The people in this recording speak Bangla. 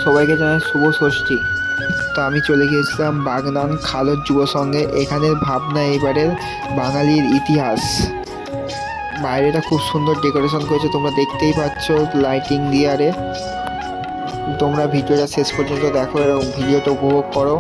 সবাইকে জানাই শুভ ষষ্ঠী। তো আমি চলে গিয়েছিলাম বাগনান খালর যুব সঙ্গে। এখানের ভাবনা এবারের বাঙালির ইতিহাস। বাইরেটা খুব সুন্দর ডেকোরেশন করেছে, তোমরা দেখতেই পাচ্ছ লাইটিং দিয়ে। আরে তোমরা ভিডিওটা শেষ পর্যন্ত দেখো এবং ভিডিওটা উপভোগ করো।